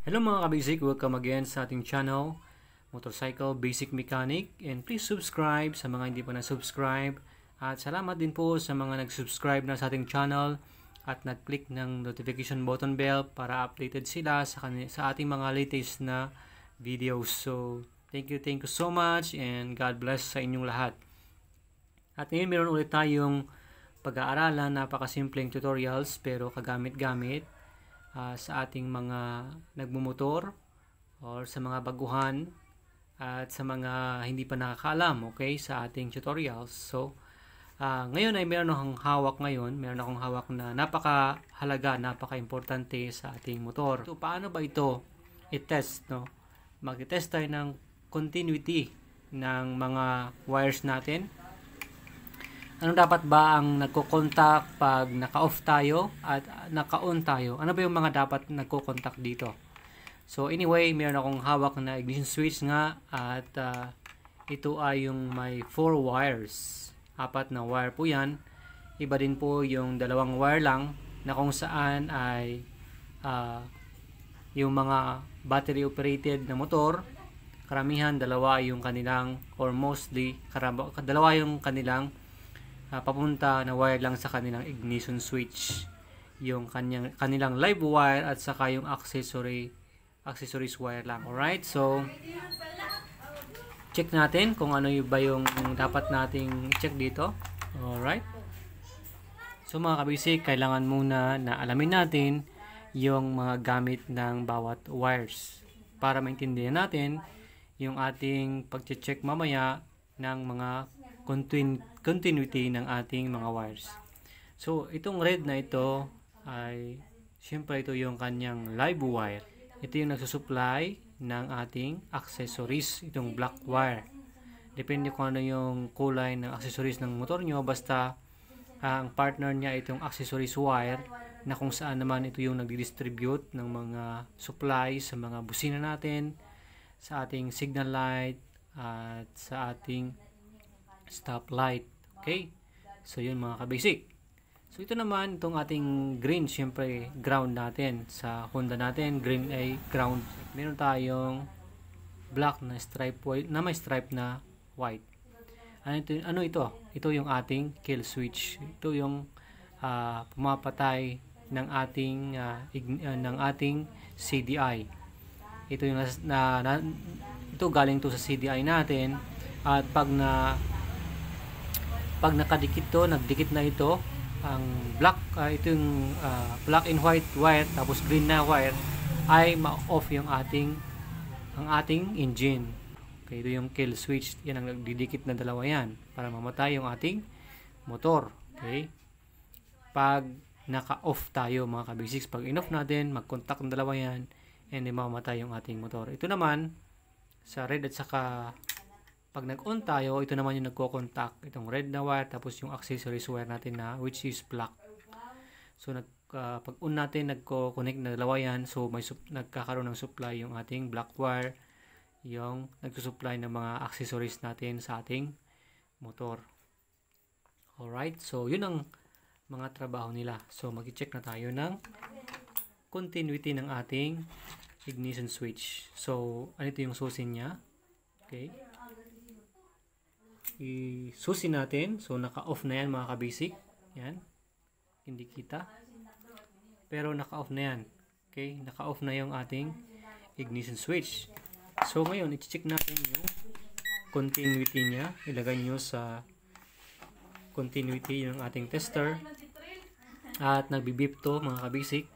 Hello mga kabasic, welcome again sa ating channel, Motorcycle Basic Mechanic, and please subscribe sa mga hindi pa na-subscribe, at salamat din po sa mga nag-subscribe na sa ating channel at nag-click ng notification button bell para updated sila sa ating mga latest na videos. So thank you so much, and God bless sa inyong lahat. At ngayon meron ulit tayong pag-aaralan, napakasimpleng tutorials pero kagamit-gamit sa ating mga nagmumotor or sa mga baguhan at sa mga hindi pa nakakaalam, okay, sa ating tutorials. So ngayon ay meron akong hawak na napakahalaga, napaka-importante sa ating motor. So paano ba ito i-test, no? Mag-test tayo ng continuity ng mga wires natin. Ano dapat ba ang nagko-contact pag naka-off tayo at naka-on tayo? Ano ba yung mga dapat nagko-contact dito? So anyway, meron akong hawak na ignition switch nga, at ito ay yung may 4 wires. 4 na wire po yan. Iba din po yung 2 wire lang na kung saan ay yung mga battery operated na motor, karamihan dalawa yung kanilang, or mostly dalawa yung kanilang papunta na wire lang sa kanilang ignition switch, yung kanilang live wire at saka yung accessories wire lang. Alright, so check natin kung ano ba yung dapat nating check dito. Alright, so mga kabisik, kailangan muna na alamin natin yung mga gamit ng bawat wires para maintindihan natin yung ating pag-check mamaya ng mga continuity ng ating mga wires. So itong red na ito ay syempre ito yung kanyang live wire. Ito yung nagsusupply ng ating accessories, itong black wire. Depende kung ano yung kulay ng accessories ng motor nyo, basta ang partner niya itong accessories wire, na kung saan naman ito yung nagdi-distribute ng mga supply sa mga busina natin, sa ating signal light, at sa ating stop light. Okay, so yun mga kabasic. So ito naman, itong ating green, syempre ground natin. Sa Honda natin, green ay ground. Meron tayong black na stripe white, na may stripe na white. Ano ito? Ito yung ating kill switch. Ito yung pumapatay ng ating CDI. Ito yung ito galing to sa CDI natin, at pag nakadikit to, nagdikit na ito, ang black, ito yung black and white wire, tapos green na wire, ay ma-off yung ang ating engine. Okay, ito yung kill switch, yan ang nagdidikit na dalawa yan, para mamatay yung ating motor. Okay, pag naka-off tayo mga kabasics, pag in-off natin, mag-contact ng dalawa yan, and then mamatay yung ating motor. Ito naman, sa red at saka pag nag-on tayo, ito naman yung nagko-contact, itong red na wire, tapos yung accessories wire natin na which is black. So pag on natin, nagko-connect na dalawa yan, so nagkakaroon ng supply yung ating black wire, yung nagsusupply ng mga accessories natin sa ating motor. Alright, so yun ang mga trabaho nila. So mag-check na tayo ng continuity ng ating ignition switch. So ano ito yung susi niya? Okay, isusi natin. So naka-off na yan mga kabasic. Yan, hindi kita, pero naka-off na yan. Okay, naka-off na yung ating ignition switch. So ngayon, i-check natin yung continuity niya. Ilagay nyo sa continuity yung ating tester, at nagbibip to mga kabasic.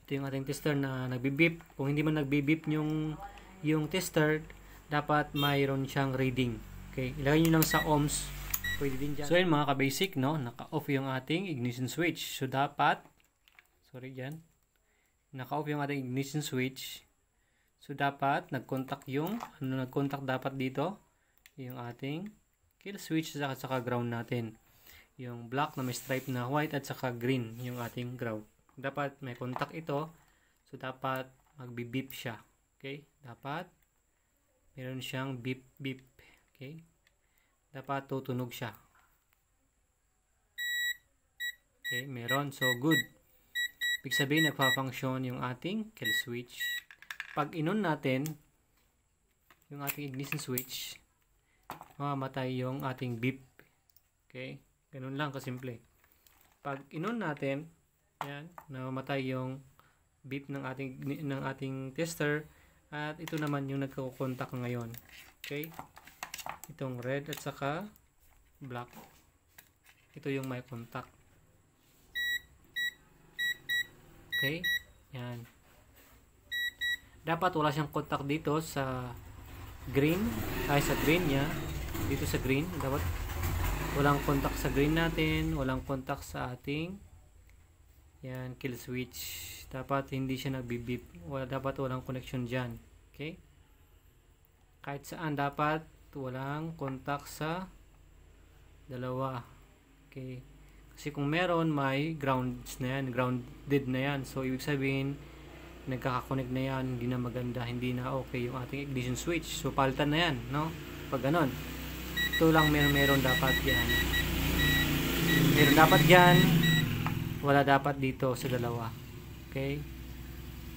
Ito yung ating tester na nagbibip. Kung hindi man nagbibip yung tester, dapat mayroon siyang reading. Okay, ilagay nyo lang sa ohms. Pwede din dyan. So yun mga ka-basic, no? Naka-off yung ating ignition switch. So dapat, naka-off yung ating ignition switch. So dapat, nag-contact dapat dito, yung ating kill switch at saka ground natin. Yung black na may stripe na white at saka green, yung ating ground. Dapat may contact ito. So dapat magbi-beep siya. Okay? Dapat meron siyang beep. Okay? Dapat tutunog siya. Okay, meron. So, good. Ibig sabihin, nagpa-function yung ating kill switch. Pag inon natin yung ating ignition switch, mamamatay yung ating beep. Okay? Ganun lang kasimple. Pag inon natin, yan, namamatay yung beep ng ating tester, at ito naman yung nagko-contact ngayon. Okay? Itong red at saka black. Ito yung may contact. Okay? Yan. Dapat wala siyang contact dito sa green, sa green niya. Dito sa green, dapat walang contact sa green natin, walang contact sa ating yan, kill switch. Dapat hindi siya nagbi-beep. Dapat walang connection dyan. Okay? Kahit saan dapat walang contact sa dalawa. Okay? Kasi kung meron, may grounds na yan, grounded na yan. So, ibig sabihin, nagkaka-connect na yan, hindi na maganda, hindi na okay yung ating ignition switch. So, palitan na yan, no? Pag ganon. Ito lang meron dapat yan. Meron dapat yan, wala dapat dito sa dalawa. Okay?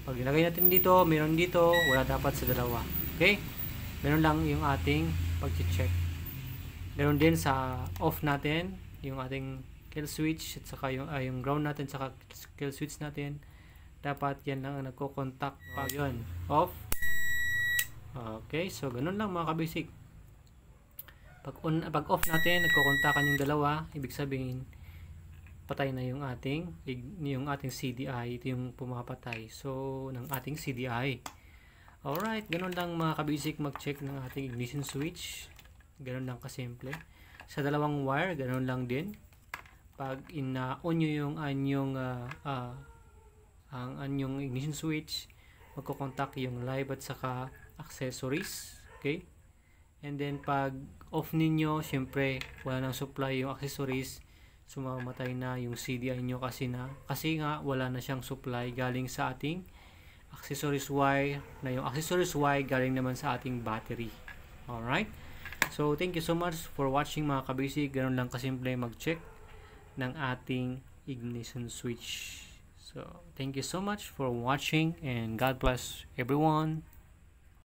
Pag ilagay natin dito, meron dito, wala dapat sa dalawa. Okay? Meron lang yung ating pag-check. Meron din sa off natin, yung ating kill switch, at saka yung ground natin, saka kill switch natin. Dapat yan lang ang nagko-contact pag yun off. Okay, so ganun lang mga kabasic. Pag off natin, nagko-contact yung dalawa, ibig sabihin patay na yung ating CDI. Ito yung pumapatay ng ating CDI. Alright, ganun lang mga kabasic mag-check ng ating ignition switch. Ganun lang kasimple. Sa dalawang wire, ganun lang din. Pag on nyo yung anyong ignition switch, magko-contact yung live at saka accessories. Okay? And then pag off ninyo, syempre wala nang supply yung accessories, sumamatay na yung CDI nyo kasi nga wala na siyang supply galing sa ating accessories wire, na yung accessories wire galing naman sa ating battery. Alright? So thank you so much for watching mga kabasic. Ganun lang kasimple mag-check ng ating ignition switch. So, thank you so much for watching, and God bless everyone.